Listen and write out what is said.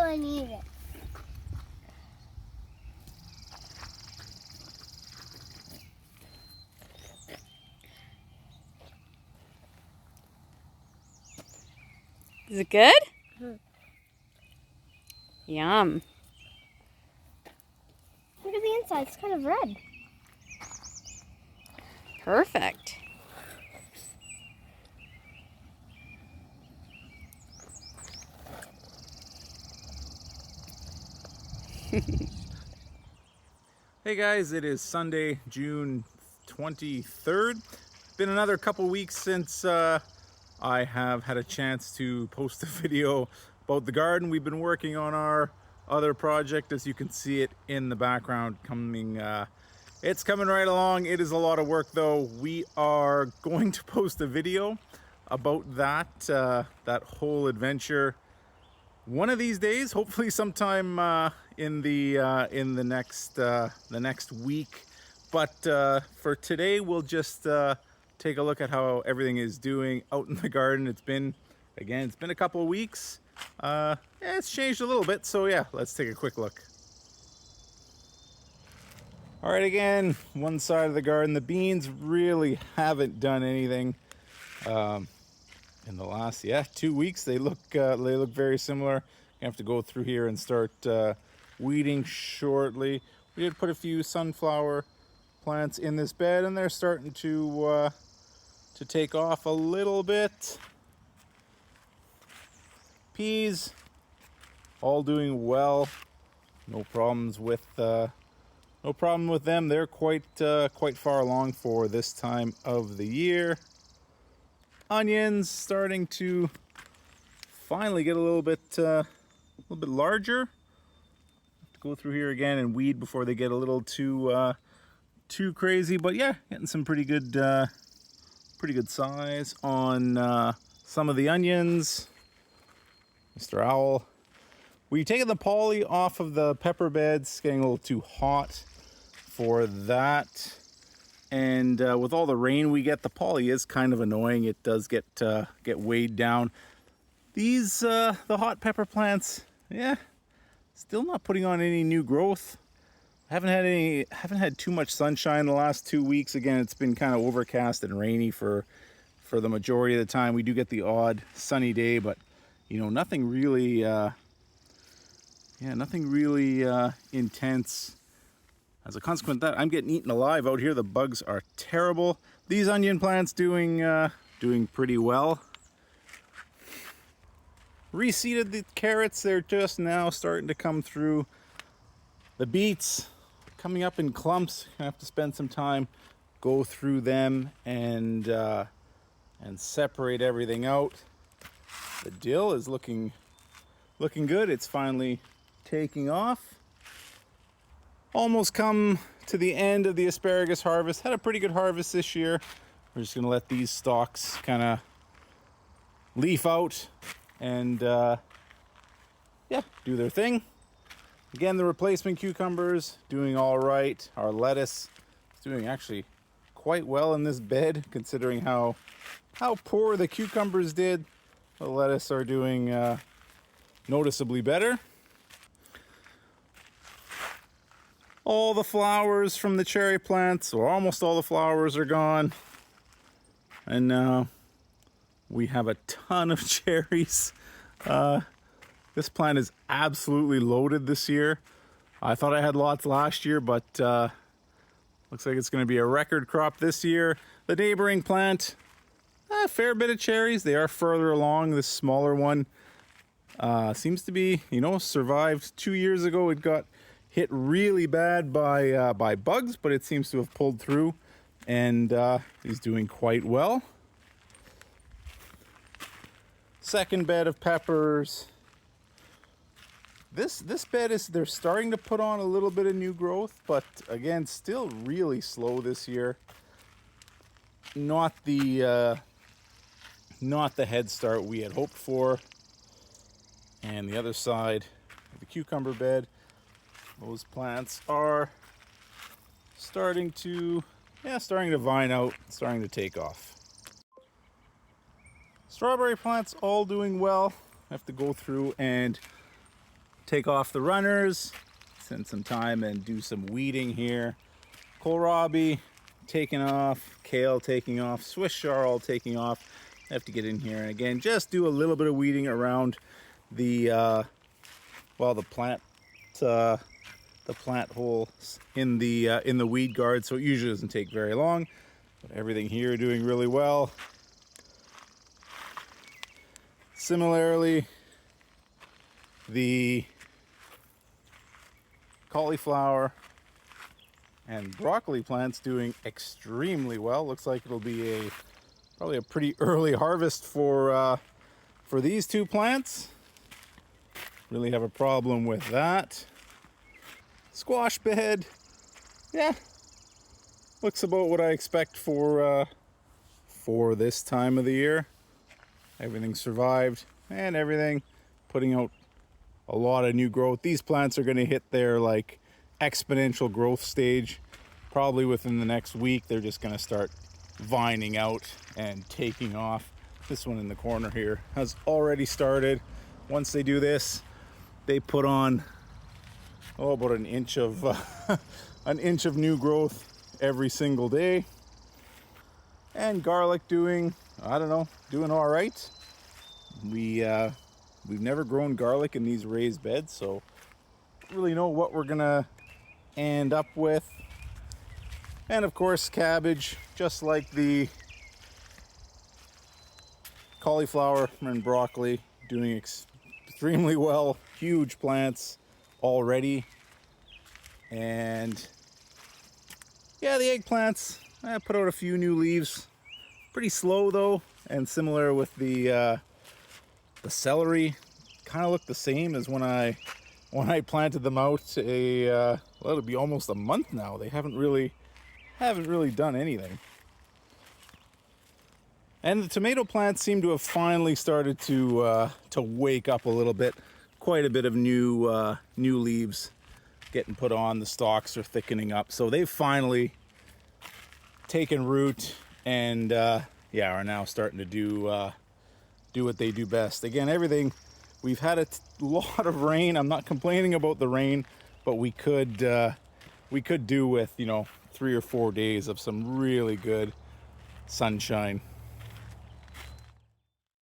really need it. Is it good? Mhm. Yum. Look at the inside, it's kind of red. Perfect. Hey guys, it is Sunday, June 23rd. Been another couple weeks since I have had a chance to post a video about the garden. We've been working on our other project, as you can see it in the background coming. It's coming right along. It is a lot of work though. We are going to post a video about that whole adventure one of these days, hopefully sometime in the next week. But for today, we'll just take a look at how everything is doing out in the garden. It's been a couple of weeks. Yeah, it's changed a little bit, so yeah, let's take a quick look. All right, again, one side of the garden. The beans really haven't done anything in the last 2 weeks. They look very similar. I have to go through here and start weeding shortly. We did put a few sunflower plants in this bed, and they're starting to take off a little bit. Peas all doing well. No problems with them. They're quite far along for this time of the year. Onions starting to finally get a little bit larger. Have to go through here again and weed before they get a little too crazy. But yeah, getting some pretty good size on some of the onions. Mr. Owl. We've taken the poly off of the pepper beds. Getting a little too hot for that. And with all the rain we get, the poly is kind of annoying. It does get weighed down. These the hot pepper plants, yeah, still not putting on any new growth. Haven't had too much sunshine the last 2 weeks. Again, it's been kind of overcast and rainy for the majority of the time. We do get the odd sunny day, but you know, nothing really intense. As a consequence of that, I'm getting eaten alive out here. The bugs are terrible. These onion plants doing pretty well. Reseeded the carrots. They're just now starting to come through. The beets coming up in clumps. I have to spend some time, go through them and separate everything out. The dill is looking good. It's finally taking off. Almost come to the end of the asparagus harvest. Had a pretty good harvest this year. We're just gonna let these stalks kind of leaf out and yeah, do their thing. Again, the replacement cucumbers doing all right. Our lettuce is doing actually quite well in this bed, considering how poor the cucumbers did. The lettuce are doing noticeably better. All the flowers from the cherry plants, or almost all the flowers, are gone. And now we have a ton of cherries. This plant is absolutely loaded this year. I thought I had lots last year, but looks like it's going to be a record crop this year. The neighboring plant, a fair bit of cherries. They are further along. This smaller one seems to be, survived 2 years ago. It got hit really bad by bugs, but it seems to have pulled through and is doing quite well. Second bed of peppers. This bed they're starting to put on a little bit of new growth, but again, still really slow this year. Not the head start we had hoped for. And the other side of the cucumber bed, those plants are starting to vine out, starting to take off. Strawberry plants all doing well. I have to go through and take off the runners, spend some time and do some weeding here. Kohlrabi taking off, kale taking off, Swiss chard all taking off. I have to get in here and again just do a little bit of weeding around the the plant holes in the weed guard, so it usually doesn't take very long. But everything here doing really well. Similarly, the cauliflower and broccoli plants doing extremely well. Looks like it'll be probably a pretty early harvest for these two plants. Really have a problem with that. Squash bed, yeah, looks about what I expect for this time of the year. Everything survived and everything putting out a lot of new growth. These plants are going to hit their like exponential growth stage probably within the next week. They're just going to start vining out and taking off. This one in the corner here has already started. Once they do this, they put on about an inch of new growth every single day. And garlic doing, I don't know, doing all right. We've never grown garlic in these raised beds, so don't really know what we're gonna end up with. And of course, cabbage, just like the cauliflower and broccoli, doing extremely well. Huge plants already. And yeah, the eggplants, I put out a few new leaves. Pretty slow though, and similar with the celery. Kind of look the same as when I planted them out well, it'll be almost a month now. They haven't really done anything. And the tomato plants seem to have finally started to wake up a little bit. Quite a bit of new leaves getting put on. The stalks are thickening up, so they've finally taken root and yeah, are now starting to do what they do best. Again, everything, we've had a lot of rain. I'm not complaining about the rain, but we could do with, 3 or 4 days of some really good sunshine.